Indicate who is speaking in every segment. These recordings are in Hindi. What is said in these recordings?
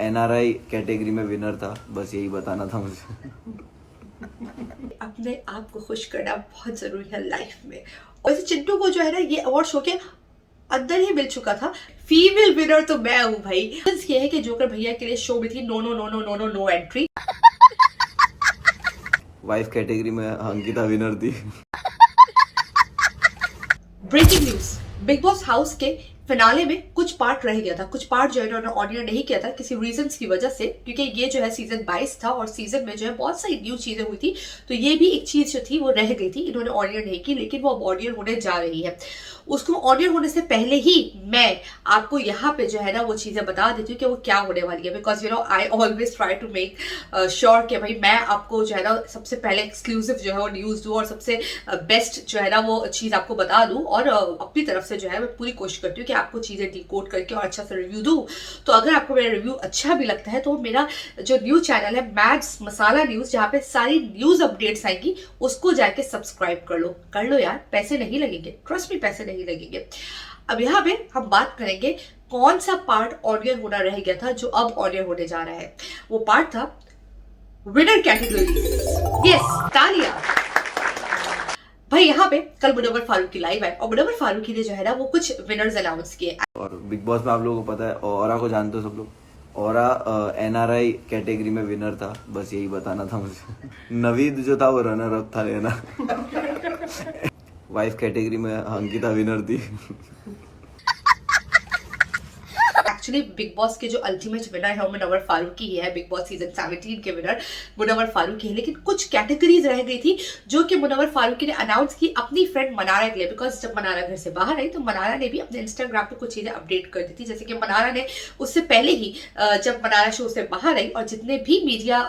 Speaker 1: NRI कैटेगरी में विनर था, बस यही बताना था मुझे।
Speaker 2: अपने आप को खुश करना बहुत जरूरी है लाइफ में। और इस चिंटू को जो है ना ये अवार्ड शो के अंदर ही मिल चुका था। फीमेल विनर तो मैं हूँ भाई। ये है कि जोकर भैया के लिए शो में थी no no no no no no no entry.
Speaker 1: Wife category में अंकिता विनर थी।
Speaker 2: Breaking news, Bigg Boss house के फिनाले में कुछ पार्ट रह गया था, कुछ पार्ट जो है उन्होंने ऑडियो नहीं किया था किसी रीजंस की वजह से, क्योंकि ये जो है सीजन 22 था और सीजन में जो है बहुत सारी न्यू चीजें हुई थी, तो ये भी एक चीज जो थी वो रह गई थी, इन्होंने ऑडियो नहीं की, लेकिन वो अब ऑडियो होने जा रही है। उसको ऑडियो होने से पहले ही मैं आपको यहाँ पे जो है ना वो चीजें बता देती हूँ कि वो क्या होने वाली है, because I always try to make sure कि भाई मैं आपको जो है ना सबसे पहले एक्सक्लूसिव जो है वो न्यूज दूँ और सबसे बेस्ट जो है ना वो चीज आपको बता दूँ, और अपनी तरफ से जो है मैं पूरी कोशिश करती हूँ कि आपको चीजें डिकोड करके और अच्छा सा रिव्यू दूँ। तो अगर आपको मेरा रिव्यू अच्छा भी लगता है तो मेरा जो न्यूज चैनल है मैड्स मसाला न्यूज, जहाँ पे सारी न्यूज अपडेट्स आएंगी, उसको जाके सब्सक्राइब कर लो यार, पैसे नहीं लगेंगे, ट्रस्ट मी पैसे नहीं लगेंगे। अब यहाँ पे हम बात करेंगे कौन सा पार्ट ऑडियो होना रह गया था जो अब ऑडियो होने जा रहा है। वो पार्ट था विनर कैटेगरी। यस, तालियां भाई। यहाँ पे कल मुनव्वर फारूकी लाइव है और मुनव्वर फारूकी ने जो है ना वो कुछ विनर्स अनाउंस किए।
Speaker 1: और बिग बॉस में आप लोगों को पता है, औरा को जानते हो सब लोग। औरा NRI कैटेगरी में विनर था, बस यही बताना था मुझे। नवीद जो था वो रनर अप था लेना। वाइफ कैटेगरी में अंकिता विनर थी।
Speaker 2: एक्चुअली बिग बॉस के जो अल्टीमेट विनर है वो मुनव्वर फारूकी ही है, बिग बॉस सीजन 17 के विनर मुनव्वर फारूकी है, लेकिन कुछ कैटेगरीज रह गई थी जो कि मुनव्वर फारूकी ने अनाउंस की अपनी फ्रेंड मनारा के लिए, बिकॉज जब मनारा घर से बाहर आई तो मनारा ने भी अपने इंस्टाग्राम पे कुछ चीजें अपडेट कर दी थी। जैसे कि मनारा ने उससे पहले ही जब मनारा शो से बाहर आई और जितने भी मीडिया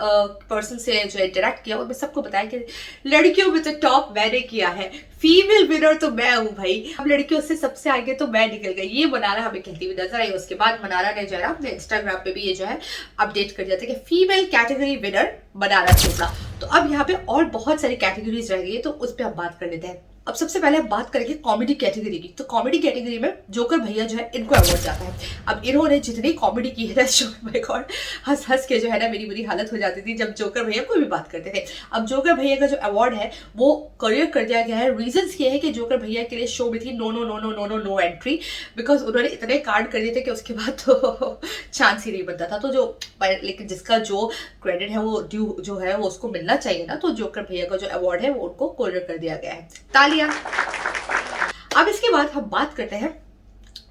Speaker 2: पर्सन से जो इंटरेक्ट किया उनमें सबको बताया कि लड़कियों में तो टॉप मैंने किया है, फीमेल विनर तो मैं हूं भाई, अब लड़कियों से सबसे आगे तो मैं निकल गई, ये मनारा हमें कहती हुई नजर आई। उसके बाद मनारा ने जो है अपने इंस्टाग्राम पे भी ये जो है अपडेट कर दिया था कि female category winner Mannara Chopra. तो अब यहाँ पे और बहुत सारी कैटेगरीज रह गई है, तो उस पर हम बात कर लेते हैं। अब सबसे पहले हम बात करेंगे कॉमेडी कैटेगरी की। तो कॉमेडी कैटेगरी में जोकर भैया जो है इनको अवार्ड जाता है। अब इन्होंने जितनी कॉमेडी की है ना शो में, गॉड हंस हंस के जो है ना मेरी बुरी हालत हो जाती थी जब जोकर भैया कोई भी बात करते थे। अब जोकर भैया का जो अवार्ड है वो करियर कर दिया गया है। रीजंस ये है कि जोकर भैया के लिए शो में थी no no no no no no no entry, because उन्होंने इतने कार्ड कर दिए थे कि उसके बाद तो चांस ही नहीं बनता था। तो जो लेकिन जिसका जो क्रेडिट है वो ड्यू जो है वो उसको मिलना चाहिए ना, तो जोकर भैया का जो अवार्ड है वो उनको करियर कर दिया गया है। तालियां। अब इसके बाद हम बात करते हैं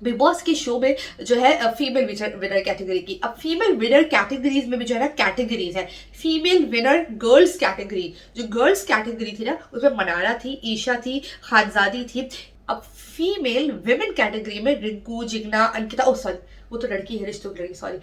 Speaker 2: बिग बॉस के शो में जो है फीमेल विनर कैटेगरी की। अब फीमेल विनर कैटेगरीज में भी जो है ना कैटेगरीज है। फीमेल विनर गर्ल्स कैटेगरी, जो गर्ल्स कैटेगरी थी ना उसमें मनारा थी, ईशा थी, खानजादी थी। अब फीमेल विमेन कैटेगरी में रिंकू, जिग्ना, अंकिता, ओ सॉरी वो तो लड़की है, रिश्तों की लड़की, sorry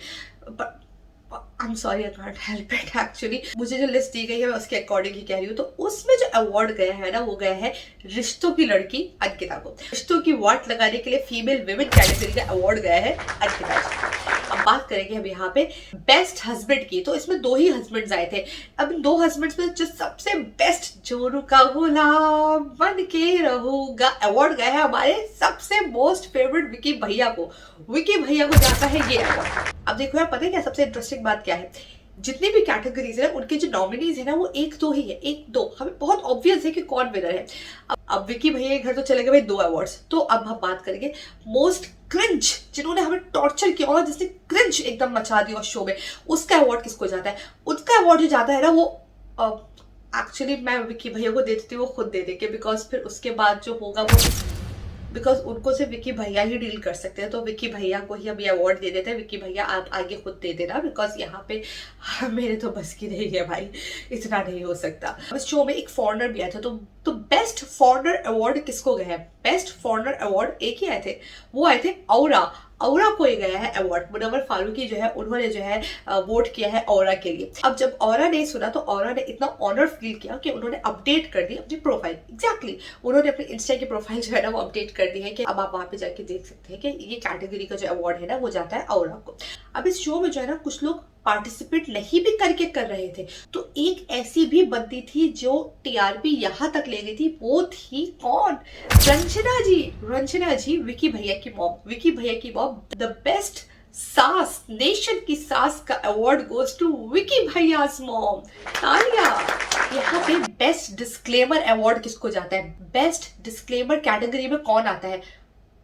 Speaker 2: I am sorry, I can't help it. Actually मुझे जो लिस्ट दी गई है मैं उसके अकॉर्डिंग ही कह रही हूँ। तो उसमें जो अवार्ड गया है ना वो गया है रिश्तों की लड़की अंकिता को। रिश्तों की वाट लगाने के लिए फीमेल विमेन कैटेगरी का अवार्ड गया है अंकिता जी। अब बात करेंगे हम यहाँ पे बेस्ट हस्बैंड की। तो इसमें 2 ही हस्बैंड्स आए थे। अब इन 2 हस्बैंड्स में जो सबसे बेस्ट जोरू का गुलाम बन के रहूंगा अवार्ड गया है हमारे सबसे मोस्ट फेवरेट विकी भैया को। विकी भैया को जाता है ये अवार्ड। अब देखो यार, पता है क्या सबसे इंटरेस्टिंग बात क्या है, जितनी भी कैटेगरीज है उनके जो नॉमिनीज है ना वो 1-2 ही है, 1-2 हमें बहुत ऑब्वियस है कि कौन विनर है। अब विकी भैया के घर तो चले गए भाई 2 अवार्ड्स। तो अब हम बात करेंगे मोस्ट क्रिंज, जिन्होंने हमें टॉर्चर किया और जिसने क्रिंज एकदम मचा दिया शो में, उसका अवार्ड किसको जाता है? उसका अवार्ड जो जाता है ना वो एक्चुअली मैं विकी भैया को दे देती हूँ, वो खुद दे देंगे, बिकॉज फिर उसके बाद जो होगा वो, बिकॉज उनको सिर्फ विकी भैया ही डील कर सकते हैं, तो विकी भैया को ही अभी अवार्ड दे देते हैं। विकी भैया आप आगे खुद दे देना, बिकॉज यहाँ पे मेरे तो बस की नहीं है भाई, इतना नहीं हो सकता। इस शो में एक फॉरनर भी आया था, तो बेस्ट फॉरनर अवार्ड किसको गया है? बेस्ट फॉरनर अवार्ड एक ही आए थे, वो आए थे औरा को ही गया है अवार्ड। मुनव्वर फारूकी जो है उन्होंने जो है वोट किया है औरा के लिए। अब जब औरा ने सुना तो औरा ने इतना ऑनर फील किया कि उन्होंने अपडेट कर दी अपनी प्रोफाइल। एग्जैक्टली उन्होंने अपनी इंस्टा की प्रोफाइल जो है ना वो अपडेट कर दी है कि अब आप वहां पे जाके देख सकते हैं कि ये कैटेगरी का जो अवार्ड है ना वो जाता है औरा को। अब इस शो में जो है ना कुछ लोग पार्टिसिपेट नहीं भी करके कर रहे थे, तो एक ऐसी भी बंदी थी जो टीआरपी यहां तक ले गई थी, वो थी कौन? रंजना जी विकी भैया की मॉम। विकी भैया की मॉम द बेस्ट सास, नेशन की सास का अवार्ड गोज टू विकी भैयास मॉम। तालियां। यहाँ पे बेस्ट डिस्क्लेमर अवार्ड किसको जाता है? बेस्ट डिस्क्लेमर कैटेगरी में कौन आता है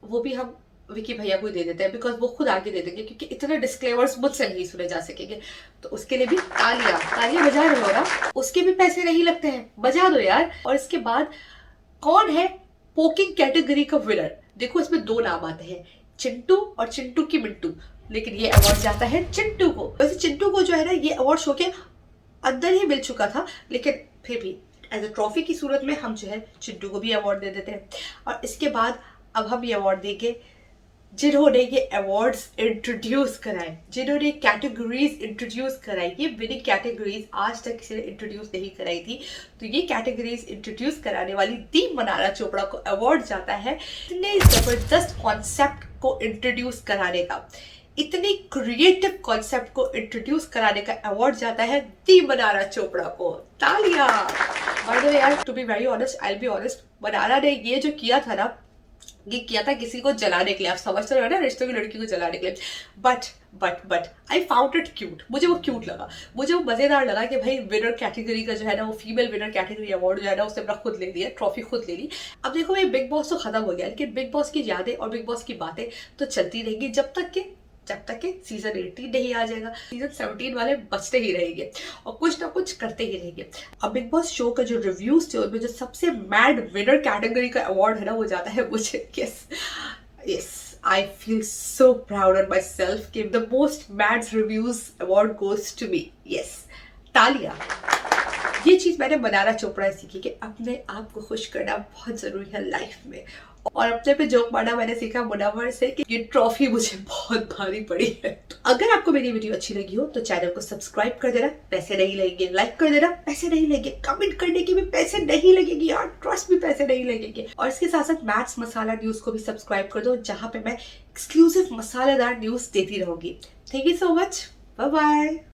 Speaker 2: वो भी हम विकी भैया को ही दे देते हैं, बिकॉज वो खुद आगे दे देंगे, क्योंकि इतने डिस्क्लेमर्स मुझसे नहीं सुने जा सकेंगे। तो उसके लिए भी तालियां, तालियां बजा रहे हो ना? उसके भी पैसे नहीं लगते हैं, बजा दो यार। और इसके बाद कौन है पोकिंग कैटेगरी का विनर? देखो इसमें 2 नाम आते हैं, चिंटू और चिंटू की मिंटू, लेकिन ये अवार्ड जाता है चिंटू को। वैसे चिंटू को जो है ना ये अवार्ड शो के अंदर ही मिल चुका था, लेकिन फिर भी एज अ ट्रॉफी की सूरत में हम जो है चिंटू को भी अवार्ड दे देते हैं। और इसके बाद अब हम ये अवार्ड देंगे जिन्होंने ये अवार्ड्स इंट्रोड्यूस कराए, जिन्होंने कैटेगरीज इंट्रोड्यूस कराई। ये विनिंग कैटेगरीज आज तक किसी ने इंट्रोड्यूस नहीं कराई थी, तो ये कैटेगरीज इंट्रोड्यूस कराने वाली दी मनारा चोपड़ा को अवार्ड जाता है इतने जबरदस्त कॉन्सेप्ट को इंट्रोड्यूस कराने का, इतनी क्रिएटिव कॉन्सेप्ट को इंट्रोड्यूस कराने का अवार्ड जाता है दी मनारा चोपड़ा को। तालियां। बाय द वे यार, to be very honest, I will be honest, Manara ने ये जो किया था ना, ये किया था किसी को जलाने के लिए। आप समझते रहे हो ना, रिश्तों की लड़की को जलाने के लिए। But I found it cute. मुझे वो क्यूट लगा, मुझे वो मजेदार लगा कि भाई विनर कैटेगरी का जो है ना, वो फीमेल विनर कैटेगरी अवार्ड जो है ना, उसने अपना खुद ले लिया, ट्रॉफी खुद ले ली। अब देखो ये बिग बॉस तो खत्म हो गया, लेकिन बिग बॉस की यादें और बिग बॉस की बातें तो चलती रहेंगी जब तक के सीजन 18 नहीं आ जाएगा। सीजन 17 वाले बचते ही रहेंगे और कुछ ना कुछ करते ही रहेंगे। अब बिग बॉस शो का जो रिव्यूज थे उनमें जो सबसे मैड विनर कैटेगरी का अवार्ड है ना, वो जाता है मुझे। Yes I feel so proud of myself कि the most mad reviews award goes to me. Yes, तालियां। ये चीज मैंने मनारा चोपड़ा से सीखी कि अपने आप को खुश करना बहुत जरूरी है लाइफ में। और अपने पे जोक मारना मैंने सीखा मुनव्वर से कि ये ट्रॉफी मुझे बहुत भारी पड़ी है। तो अगर आपको मेरी वीडियो अच्छी लगी हो तो चैनल को सब्सक्राइब कर देना, पैसे नहीं लगेंगे। लाइक कर देना, पैसे नहीं लगेंगे। कमेंट करने के भी पैसे नहीं लगेंगे यार, ट्रस्ट भी पैसे नहीं लगेंगे। और इसके साथ साथ मैथ्स मसाला न्यूज को भी सब्सक्राइब कर दो, जहां पे मैं एक्सक्लूसिव मसालेदार न्यूज देती रहूंगी। Thank you so much, bye bye.